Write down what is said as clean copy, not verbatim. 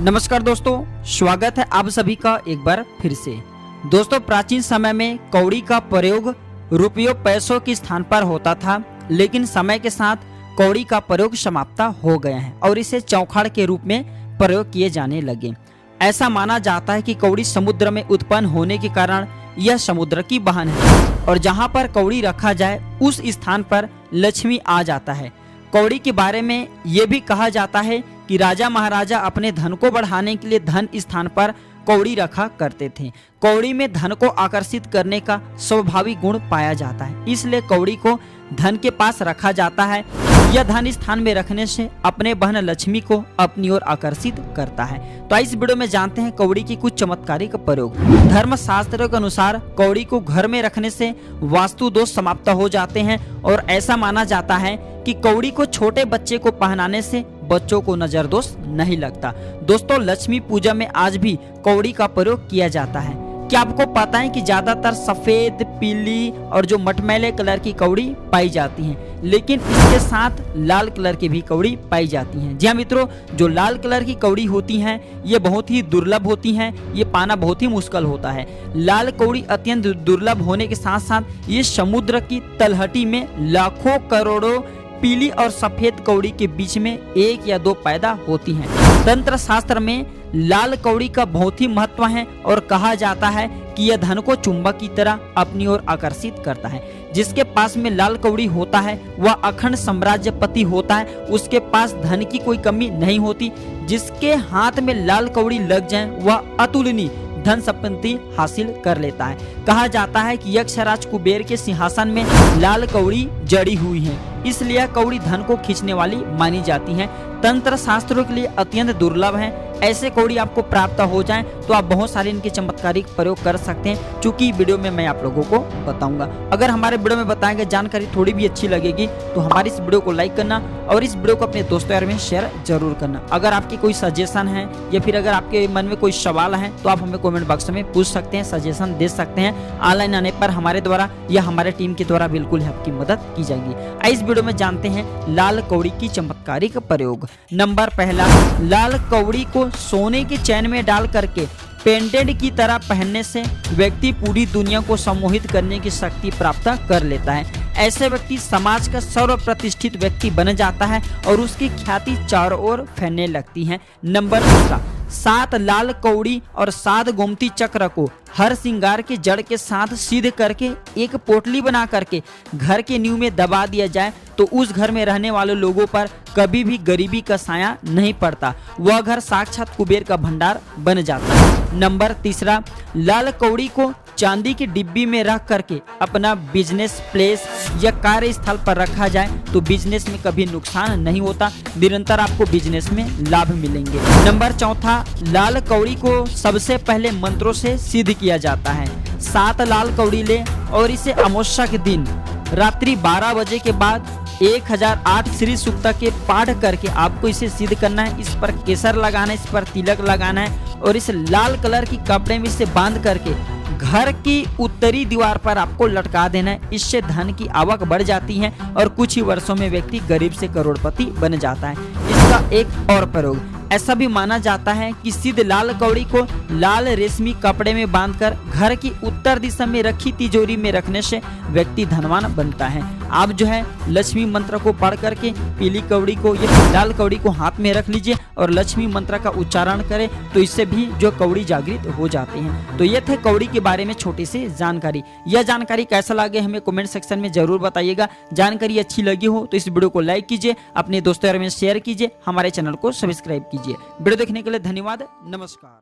नमस्कार दोस्तों, स्वागत है आप सभी का एक बार फिर से। दोस्तों, प्राचीन समय में कौड़ी का प्रयोग रुपयों पैसों के स्थान पर होता था, लेकिन समय के साथ कौड़ी का प्रयोग समाप्त हो गया है और इसे चौखाड़ के रूप में प्रयोग किए जाने लगे। ऐसा माना जाता है कि कौड़ी समुद्र में उत्पन्न होने के कारण यह समुद्र की बहन है और जहाँ पर कौड़ी रखा जाए उस स्थान पर लक्ष्मी आ जाता है। कौड़ी के बारे में ये भी कहा जाता है कि राजा महाराजा अपने धन को बढ़ाने के लिए धन स्थान पर कौड़ी रखा करते थे। कौड़ी में धन को आकर्षित करने का स्वाभाविक गुण पाया जाता है, इसलिए कौड़ी को धन के पास रखा जाता है। यह धन स्थान में रखने से अपने बहन लक्ष्मी को अपनी ओर आकर्षित करता है। तो इस वीडियो में जानते हैं कौड़ी की कुछ चमत्कारिक प्रयोग। धर्म शास्त्रों के अनुसार कौड़ी को घर में रखने से वास्तु दोष समाप्त हो जाते हैं और ऐसा माना जाता है कि कौड़ी को छोटे बच्चे को पहनाने से बच्चों को नजर दोष नहीं लगता। दोस्तों, लक्ष्मी पूजा में आज भी कौड़ी का प्रयोग किया जाता है। क्या आपको पता है कि ज्यादातर सफेद, पीली और जो मटमैले कलर की कौड़ी पाई जाती हैं, लेकिन इसके साथ लाल कलर की भी कौड़ी पाई जाती हैं। जी हाँ मित्रों, जो लाल कलर की कौड़ी होती हैं ये बहुत ही दुर्लभ होती हैं, ये पाना बहुत ही मुश्किल होता है। लाल कौड़ी अत्यंत दुर्लभ होने के साथ साथ ये समुद्र की तलहटी में लाखों करोड़ों पीली और सफेद कौड़ी के बीच में एक या दो पैदा होती हैं। तंत्र शास्त्र में लाल कौड़ी का बहुत ही महत्व है और कहा जाता है कि यह धन को चुंबक की तरह अपनी ओर आकर्षित करता है। जिसके पास में लाल कौड़ी होता है वह अखंड साम्राज्यपति होता है, उसके पास धन की कोई कमी नहीं होती। जिसके हाथ में लाल कौड़ी लग जाए वह अतुलनीय धन संपत्ति हासिल कर लेता है। कहा जाता है कि यक्षराज कुबेर के सिंहासन में लाल कौड़ी जड़ी हुई है, इसलिए कौड़ी धन को खींचने वाली मानी जाती है। तंत्र शास्त्रों के लिए अत्यंत दुर्लभ है। ऐसे कौड़ी आपको प्राप्त हो जाएं तो आप बहुत सारे इनके चमत्कारिक प्रयोग कर सकते हैं, चूंकि वीडियो में मैं आप लोगों को बताऊंगा। अगर हमारे वीडियो में बताए गए जानकारी थोड़ी भी अच्छी लगेगी तो हमारी इस वीडियो को लाइक करना और इस वीडियो को अपने दोस्तों यार में शेयर जरूर करना। अगर आपकी कोई सजेशन है या फिर अगर आपके मन में कोई सवाल है तो आप हमें कॉमेंट बॉक्स में पूछ सकते हैं, सजेशन दे सकते हैं। ऑनलाइन आने पर हमारे द्वारा या हमारे टीम के द्वारा बिल्कुल आपकी मदद की जाएगी। इस वीडियो में जानते हैं लाल कौड़ी की चमत्कारिक प्रयोग। नंबर पहला, लाल कौड़ी को सोने के चैन में डाल करके पेंडेंट की तरह पहनने से व्यक्ति पूरी दुनिया को सम्मोहित करने की शक्ति प्राप्त कर लेता है। ऐसे व्यक्ति समाज का सर्वप्रतिष्ठित व्यक्ति बन जाता है और उसकी ख्याति चारों ओर फैलने लगती है। नंबर दूसरा, 7 लाल कौड़ी और 7 गोमती चक्र को हर श्रृंगार के जड़ के साथ सीध करके एक पोटली बना करके घर के नींव में दबा दिया जाए तो उस घर में रहने वाले लोगों पर कभी भी गरीबी का साया नहीं पड़ता। वह घर साक्षात कुबेर का भंडार बन जाता है। नंबर तीसरा, लाल कौड़ी को चांदी की डिब्बी में रख करके अपना बिजनेस प्लेस या कार्यस्थल पर रखा जाए तो बिजनेस में कभी नुकसान नहीं होता, निरंतर आपको बिजनेस में लाभ मिलेंगे। नंबर चौथा, लाल कौड़ी को सबसे पहले मंत्रों से सिद्ध किया जाता है। 7 लाल कौड़ी ले और इसे अमावस्या के दिन रात्रि 12 बजे के बाद 1008 श्री सूक्त के पाठ करके आपको इसे सिद्ध करना है। इस पर केसर लगाना है, इस पर तिलक लगाना है और इस लाल कलर की कपड़े में इसे बांध करके घर की उत्तरी दीवार पर आपको लटका देना है। इससे धन की आवक बढ़ जाती है और कुछ ही वर्षों में व्यक्ति गरीब से करोड़पति बन जाता है। इसका एक और प्रयोग, ऐसा भी माना जाता है कि सिद्ध लाल कौड़ी को लाल रेशमी कपड़े में बांधकर घर की उत्तर दिशा में रखी तिजोरी में रखने से व्यक्ति धनवान बनता है। आप जो है लक्ष्मी मंत्र को पढ़ करके पीली कौड़ी को या लाल कौड़ी को हाथ में रख लीजिए और लक्ष्मी मंत्र का उच्चारण करें तो इससे भी जो कौड़ी जागृत हो जाती है। तो ये थे कौड़ी के बारे में छोटी सी जानकारी। यह जानकारी कैसा लगे हमें कमेंट सेक्शन में जरूर बताइएगा। जानकारी अच्छी लगी हो तो इस वीडियो को लाइक कीजिए, अपने दोस्तों यार में शेयर कीजिए, हमारे चैनल को सब्सक्राइब कीजिए। वीडियो देखने के लिए धन्यवाद। नमस्कार।